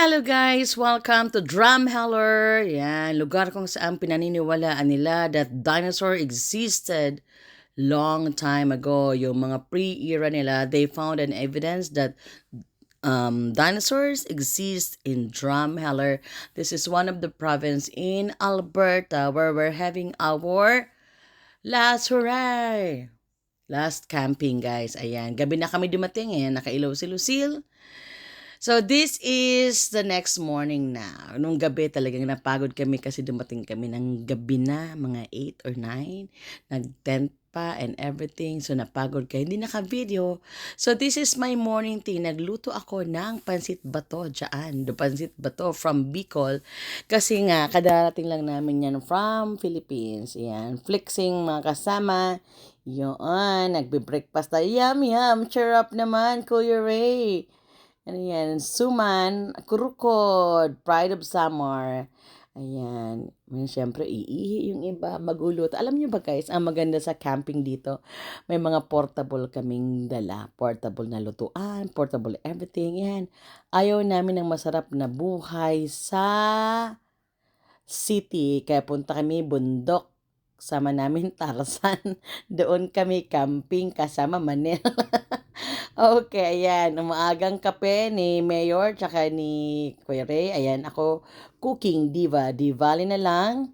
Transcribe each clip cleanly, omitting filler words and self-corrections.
Hello guys! Welcome to Drumheller. Yan, lugar kung saan pinaniniwalaan nila that dinosaur existed long time ago. Yung mga pre-era nila, they found an evidence that dinosaurs exist in Drumheller. This is one of the province in Alberta where we're having our last hooray! Last camping guys. Ayan, gabi na kami dumating eh. Nakailaw si Lucille. So, this is the next morning na. Nung gabi talagang napagod kami kasi dumating kami ng gabi na, mga 8 or 9. Nag-tent pa and everything. So, napagod kayo. Hindi naka-video. So, this is my morning tea. Nagluto ako ng pansit bato dyan. The pansit bato from Bicol. Kasi nga, kadarating lang namin yan from Philippines. Yan. Flexing mga kasama. Yun. Nagbe-breakfast tayo. Yum, yum. Cheer up naman, Kuya Ray. Ano yan? Suman, kurukod, pride of summer. Ayan. Siyempre, iihi yung iba, magulo. Alam niyo ba guys, ang maganda sa camping dito, may mga portable kaming dala. Portable na lutuan, portable everything. Yan. Ayaw namin ng masarap na buhay sa city. Kaya punta kami bundok. Sama namin Tarzan. Doon kami camping kasama Manila. Okay, ayan. Umaagang kape ni Mayor tsaka ni Kuya Ray. Ayan, ako cooking diva. Divali na lang.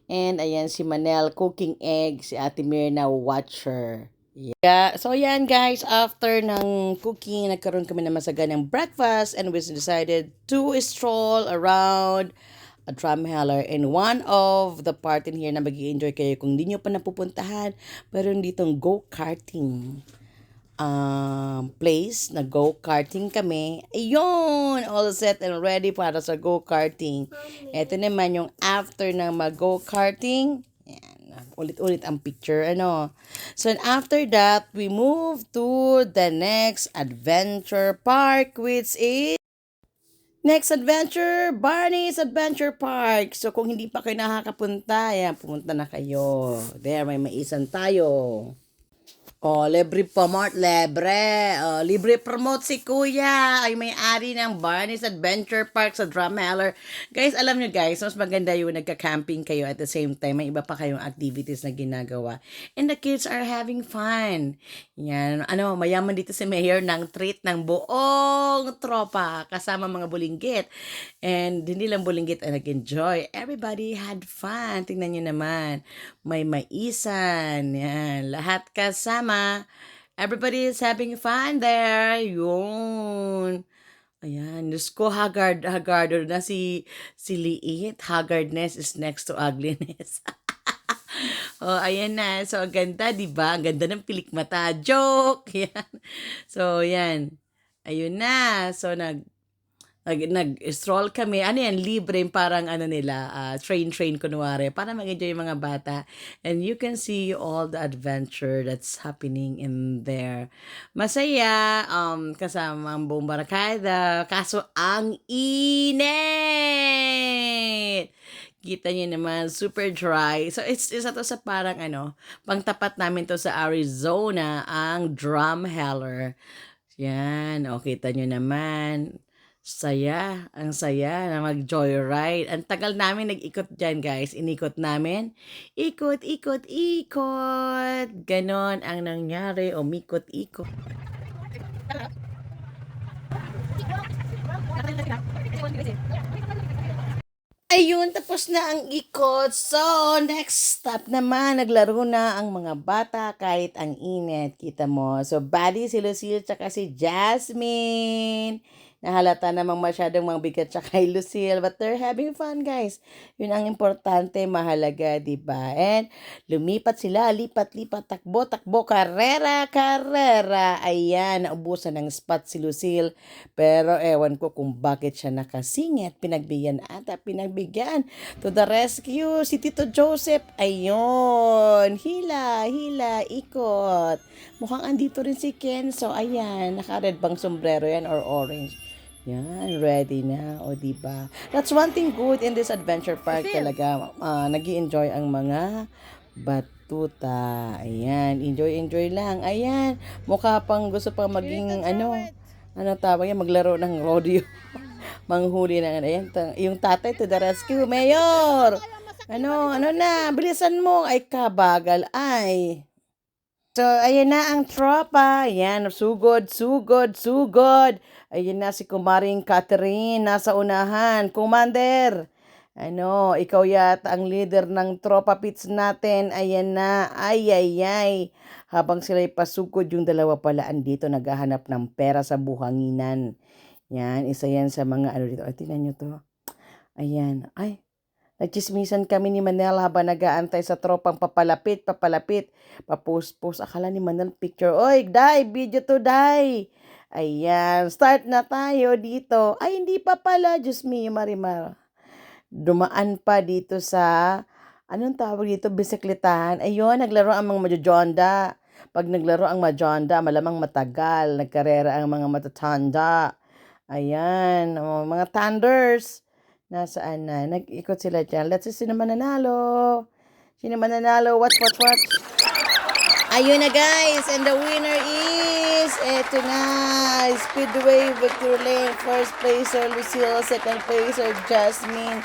And ayan si Manel cooking egg. Si Ate Mirna watcher. Yeah. So ayan guys, after ng cooking, nagkaroon kami ng masaganang breakfast and we decided to stroll around a Drumheller. And one of the part in here na mag-i-enjoy kayo kung hindi nyo pa napupuntahan, pero ditong go-karting place na go-karting kami. Ayun! All set and ready para sa go-karting. Ito naman yung after ng mag-go-karting. Yan. Ulit-ulit ang picture. Ano? So, after that, we move to the next adventure park, which is next adventure, Barney's Adventure Park. So, kung hindi pa kayo nakakapunta, yan, pumunta na kayo. There, may maisan tayo. Oh, libre promote, libre. Oh, libre promote si Kuya. Ay may-ari ng Barney's Adventure Park sa Drumheller. Guys, alam nyo guys, mas maganda yung nagka-camping kayo at the same time, may iba pa kayong activities na ginagawa. And the kids are having fun. Yan, ano, mayaman dito si Mayor ng treat ng buong tropa kasama mga bulinggit. And hindi lang bulinggit ang nag-enjoy. Everybody had fun. Tingnan nyo naman. May maisan. Yan, lahat kasama. Everybody is having fun there. Yun. Ayan. Diyos ko, haggard na si Liit. Haggardness is next to ugliness. Oh, ayan na. So, ang ganda, di ba? Ang ganda ng pilikmata. Joke! Yan. So, yan. Ayun na. So, nag-stroll kami. Ano yan, libre, parang ano nila, train kunwari, para mag-enjoy yung mga bata. And you can see all the adventure that's happening in there. Masaya, kasama ang buong barakada. Kaso, ang init! Kita niyo naman, super dry. So, isa to sa parang ano, pangtapat namin to sa Arizona, ang Drumheller. Yan, o, kita niyo naman. Saya, ang saya na mag-joyride. Ang tagal namin nag-ikot dyan, guys. Inikot namin. Ikot, ikot, ikot. Ganon ang nangyari. Umikot-ikot. Ayun, tapos na ang ikot. So, next stop naman, naglaro na ang mga bata kahit ang init. Kita mo. So, Buddy, si Lucille, tsaka si Jasmine. Nahalata namang masyadong mga bigat siya kay Lucille. But they're having fun, guys. Yun ang importante, mahalaga, diba? And lumipat sila, lipat-lipat, takbo, karera. Ayan, naubusan ng spot si Lucille. Pero ewan ko kung bakit siya nakasingit. Pinagbigyan to the rescue. Si Tito Joseph, ayun. Hila, ikot. Mukhang andito rin si Ken. So, ayan, naka-red bang sombrero yan or orange? Yan, ready na. O, diba? That's one thing good in this adventure park talaga. Nag-i-enjoy ang mga batuta. Ayan, enjoy lang. Ayan, mukha pang gusto pang maging, ano tawag yan, maglaro ng rodeo. Manghuli ng ano. Ayan, yung tatay to the rescue. Mayor! Ano na? Bilisan mo. Ay, kabagal. Ay. So, ayan na ang tropa. Ayan, sugod, sugod, sugod. Ayan na si Kumaring Catherine, nasa unahan. Commander, ikaw yata ang leader ng tropa pits natin. Ayan na, ay, ay, ay. Habang sila'y pasugod, yung dalawa pala andito, naghahanap ng pera sa buhanginan. Yan, isa yan sa mga dito. Ay, tingnan nyo to. Ayan, ay. Nagchismisan kami ni Manel habang nag-aantay sa tropang papalapit. Papost-post. Akala ni Manel picture. Oy, Day, video to, Day. Ayan, start na tayo dito. Ay, hindi pa pala. Diyos me, Marimar. Dumaan pa dito sa, anong tawag dito, bisikletahan. Ayun, naglaro ang mga majojonda. Pag naglaro ang majonda, malamang matagal. Nagkarera ang mga matatanda. Ayan, mga thunders. Nasaan na? Nag-ikot sila dyan. Let's see, sino mananalo? Sino mananalo? Watch. Ayun na guys. And the winner is, eto na, Speedway Victory Lane. First placer, Lucille. Second placer, Jasmine.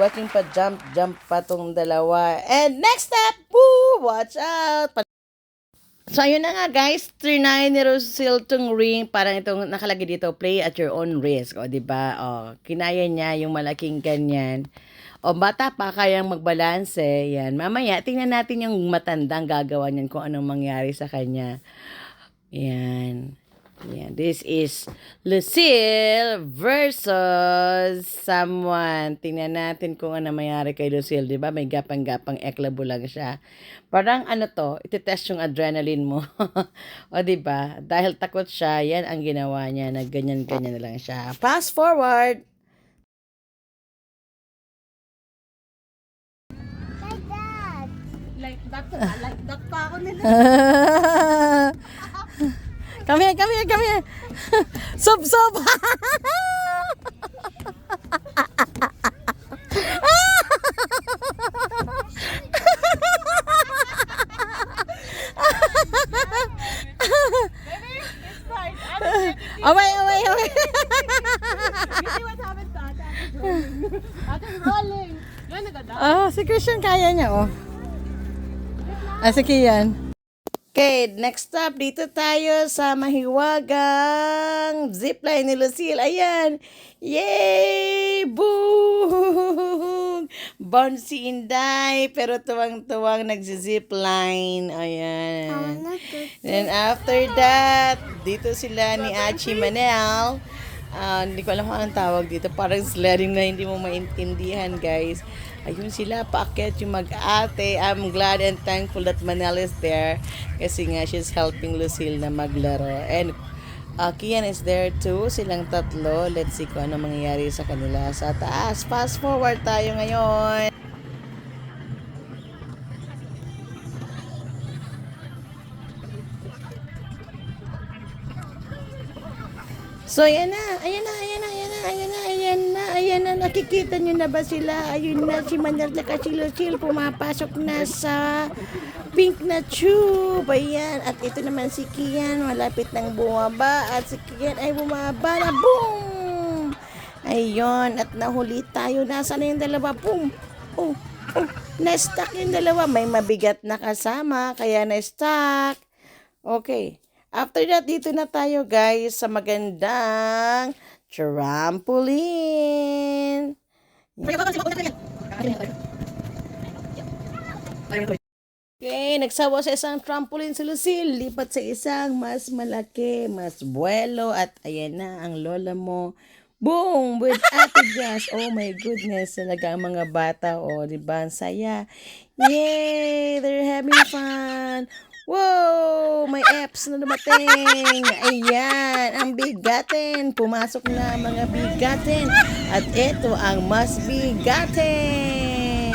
Watching pa jump pa tong dalawa. And next up, woo, watch out. So, ayun na nga guys, trinay ni Lucille tong ring, parang itong nakalagay dito, play at your own risk, o diba? O, kinaya niya yung malaking ganyan. O, bata pa, kayang magbalanse, yan. Mamaya, tingnan natin yung matandang gagawa niyan kung anong mangyari sa kanya. Yan. Yan. This is Lucille versus someone. Tingnan natin kung ano mangyari kay Lucille. Diba? May gapang-gapang eklabo lang siya. Parang ititest yung adrenaline mo. O diba? Dahil takot siya, yan ang ginawa niya. Nagganyan-ganyan na lang siya. Fast forward! Like that pa ako nila. Come here. Sob. Away. You see what happened to Ate? Ate rolling. Yan nagada. Oh, si Christian kaya niya, oh. Si Kian. Okay, next up, dito tayo sa mahiwagang zipline ni Lucille. Ayan. Yay! Boom! Bouncy Inday, pero tuwang-tuwang nagzi-zipline. Ayan. Then after that, dito sila ni Achi Manel. Hindi ko alam kung anong tawag dito. Parang sledding na hindi mo maintindihan, guys. Ayun sila, paakyat yung mag-ate. I'm glad and thankful that Manel is there. Kasi nga, she's helping Lucille na maglaro. And Kian is there too. Silang tatlo. Let's see kung ano mangyayari sa kanila sa taas. Fast forward tayo ngayon. So, ayan na. Nakikita nyo na ba sila? Ayun na, si Manel at si Lucille pumapasok na sa pink na tube. Ayan. At ito naman si Kian, malapit nang bumaba. At si Kian ay bumaba na. Boom! Ayun. At nahuli tayo. Nasaan na yung dalawa? Boom! Oh. Na-stuck yung dalawa. May mabigat na kasama, kaya na-stuck. Okay. After that, dito na tayo guys sa magandang trampoline. Okay, nagsawa sa isang trampoline si Lucille. Lipat sa isang mas malaki, mas buwelo. At ayan na ang lola mo. Boom! With Ate Jazz. Oh my goodness. Talaga ang mga bata. Oh, diba? Ang saya. Yay! They're having fun. Wow! May apps na dumating. Ayan, ang bigatin. Pumasok na mga bigatin. At ito ang mas bigatin.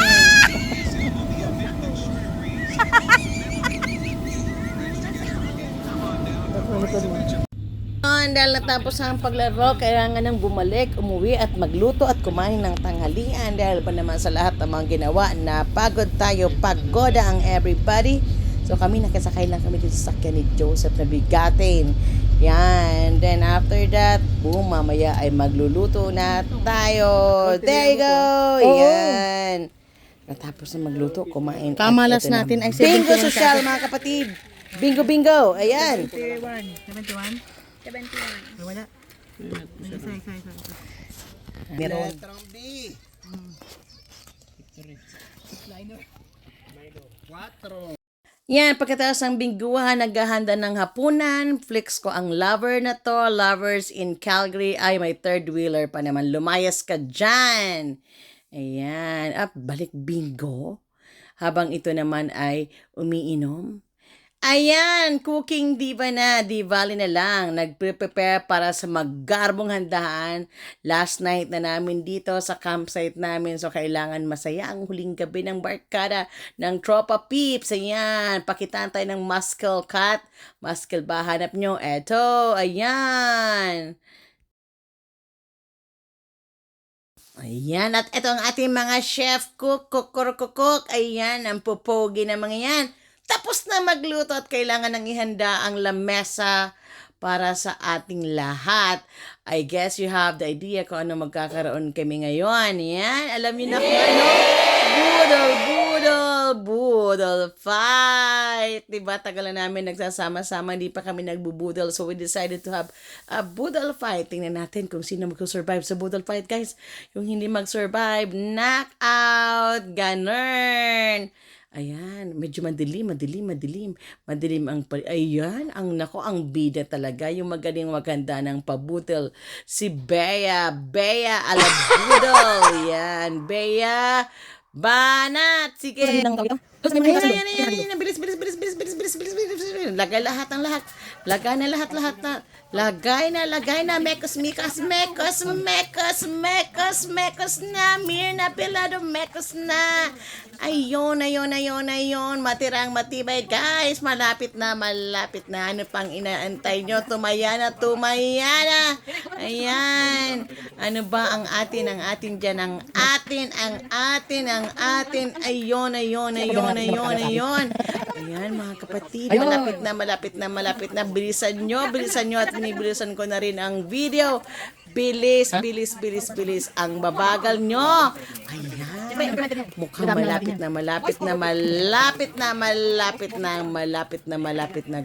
Dahil natapos ang paglaro, kailangan nang bumalik, umuwi at magluto at kumain ng tanghalian. Dahil pa naman sa lahat ng mga ginawa na pagod tayo, pagoda ang everybody. So kami nakasakay lang kami dito sa sakyan ni Joseph na bigatin. Yan. Then after that, boom, mamaya ay magluluto na tayo. There you go. Yan. Natapos na magluto, kumain. At Kamalas ito na. natin ay Bingo 71 social, mga kapatid. Bingo, bingo. Ayan. 71. 71? 71. Wala. Isa. Meron. Letrang B. 4. Yan, pagkatapos ng bingguhan, naghahanda ng hapunan. Flex ko ang lover na to. Lovers in Calgary. Ay, may third wheeler pa naman. Lumayas ka dyan. Ayan. Balik bingo. Habang ito naman ay umiinom. Ayan, cooking diva na, divali na lang. Nagpre-prepare para sa maggarbong handahan. Last night na namin dito sa campsite namin. So, kailangan masaya ang huling gabi ng barkada ng Tropa Peeps. Ayan, pakitaan tayo ng muscle cut. Muscle ba? Hanap nyo? Eto, ayan. Ayan, at ito ang ating mga chef cook. Ayan, ang pupogi na mga yan. Tapos na magluto at kailangan nang ihanda ang lamesa para sa ating lahat. I guess you have the idea kung ano magkakaroon kami ngayon. Yan, alam niyo na kung ano? Budol fight. Diba, tagal na namin nagsasama-sama, hindi pa kami nagbubudol. So we decided to have a budol fight. Tingnan natin kung sino mag-survive sa budol fight, guys. Yung hindi mag-survive, knockout. Ganun. Ayan, medyo madilim ang ayan, ang bida talaga, yung magaling maganda ng pabudol, si Bea Alabudol. Yan, Bea Banat, sige. Ayan, bilis. Lagay na, mekos na, Mirna Pilado, mekos na. Ayun, matirang matibay, guys, malapit na, ano pang inaantay nyo, tumaya na, ayan, ano ba ang atin dyan, ang atin, ayun, ayan, mga kapatid, malapit na, bilisan nyo, at binibilisan ko na rin ang video. Bilis, ang babagal nyo. Ayan, mukhang malapit na,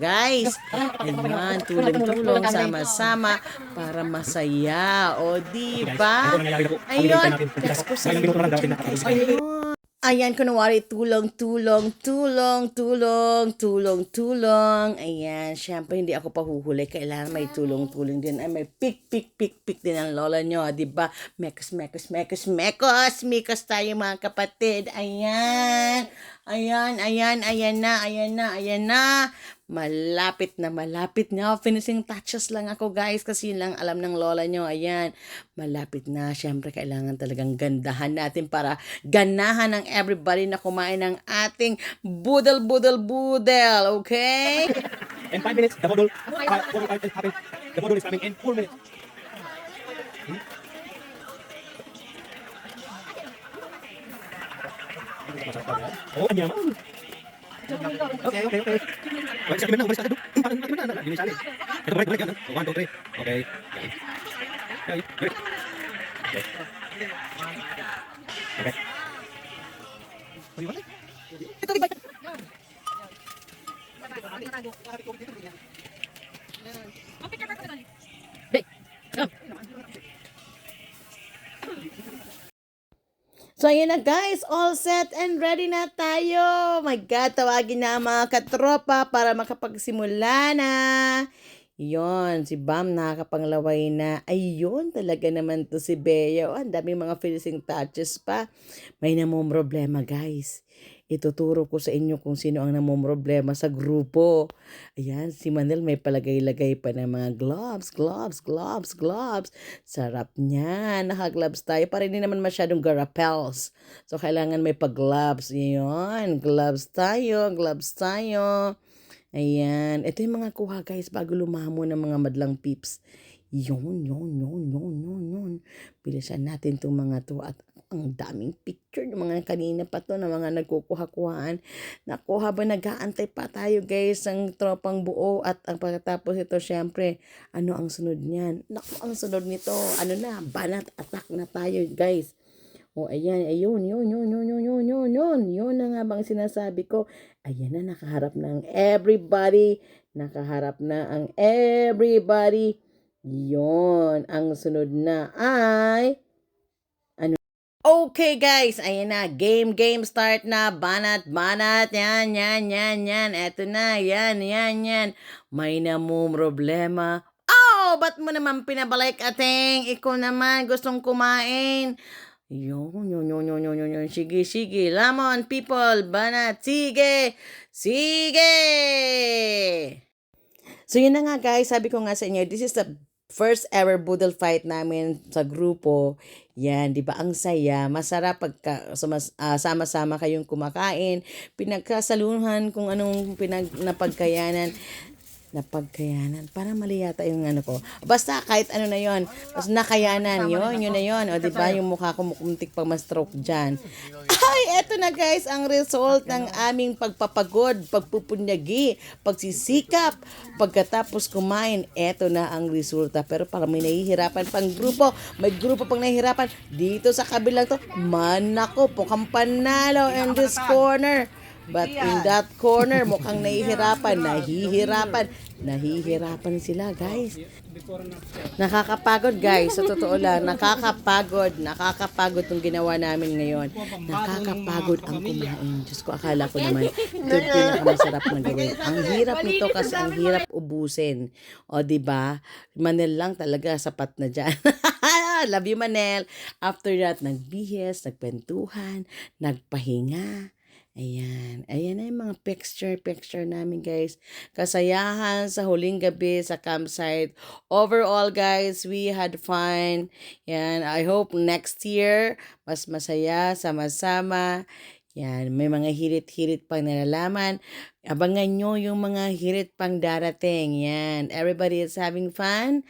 guys. Ayan, tulong-tulong, sama-sama para masaya. O, diba? Ayun, ayan, kunwari, tulong. Ayan, syempre, hindi ako pahuhuli. Kailangan may tulong din. Ay, may pick din ang lola nyo, diba? Mekos tayo, mga kapatid. Ayan na. Malapit na. Finishing touches lang ako, guys, kasi yun lang alam ng lola nyo. Ayan, malapit na. Syempre, kailangan talagang gandahan natin para ganahan ng everybody na kumain ng ating budel. Okay? In 5 minutes, the model, 45 is happening. The model is coming in 4 minutes. Oh, kanya naman. Okay. Balik sa akin na, balik sa akin. Parang natin na, yun yung sali. Ito, balik yan. 1, 2, 3. Okay. Okay. Ito, balik. So, ayan na, guys. All set and ready na tayo. My God, tawagin na ang mga katropa para makapagsimula na. Yon, si Bam nakakapanglaway na. Ayun, talaga naman to si Bea. Oh, ang daming mga finishing touches pa. May namumroblema, guys. Ituturo ko sa inyo kung sino ang namumroblema sa grupo. Ayan, si Manel may palagay-lagay pa ng mga gloves. Sarap niya. Naka-gloves tayo. Para hindi naman masyadong garapels. So, kailangan may pag-gloves. Ayan, gloves tayo. Ayan. Ito yung mga kuha, guys, bago lumamo ng mga madlang peeps. Yun. Bilisan natin itong mga to. At ang daming picture ng mga kanina pa to, na mga nagkukuha-kuhaan. Naku, habang nag-aantay pa tayo guys, ang tropang buo at ang pagkatapos ito, syempre, ano ang sunod niyan? Naku, ang sunod nito, ano na, banat attack na tayo guys. O, ayan, ayun, yun na nga bang sinasabi ko. Ayan na, nakaharap na ang everybody. Nakaharap na ang everybody. Yun, ang sunod na ay, ano? Okay guys, ayan na, game start na, banat, yan. Eto na, yan. May problema. Oh, ba't mo naman pinabalik, ating? Ikaw naman, gustong kumain. Yun. Sige. Lamon, people, banat, sige. So, yun na nga guys, sabi ko nga sa inyo, this is the first ever budol fight namin sa grupo. Yan, di ba? Ang saya. Masarap pagka sama-sama kayong kumakain. Pinagkasaluhan kung anong napagkayanan. Parang mali yata yung ano ko. Basta kahit ano na yon. Basta nakayanan. Yun na yon. O diba yung mukha ko mukuntik pang ma-stroke dyan. Ay, eto na guys ang result ng aming pagpapagod, pagpupunyagi, pagsisikap. Pagkatapos kumain, eto na ang resulta. Pero parang may nahihirapan pang grupo. May grupo pang nahihirapan. Dito sa kabilang to, manako, mukhang panalo in this corner. But in that corner, mukhang nahihirapan sila, guys. Nakakapagod, guys. Sa totoo lang, nakakapagod tong ginawa namin ngayon. Nakakapagod ang kumain. Diyos ko, akala ko naman, ito yung pinakamasarap na gawin. Ang hirap nito kasi ang hirap ubusin. O, diba? Manel lang talaga, sapat na dyan. Love you, Manel. After that, nagbihis, nagpentuhan, nagpahinga. Ayan na yung mga picture namin guys. Kasayahan sa huling gabi sa campsite. Overall guys, we had fun. Yan, I hope next year, mas masaya, sama-sama. Yan, may mga hirit-hirit pang nalalaman. Abangan nyo yung mga hirit pang darating. Yan, everybody is having fun.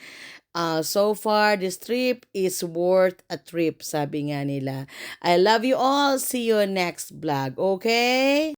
So far, this trip is worth a trip, sabi nga nila. I love you all. See you next vlog, okay?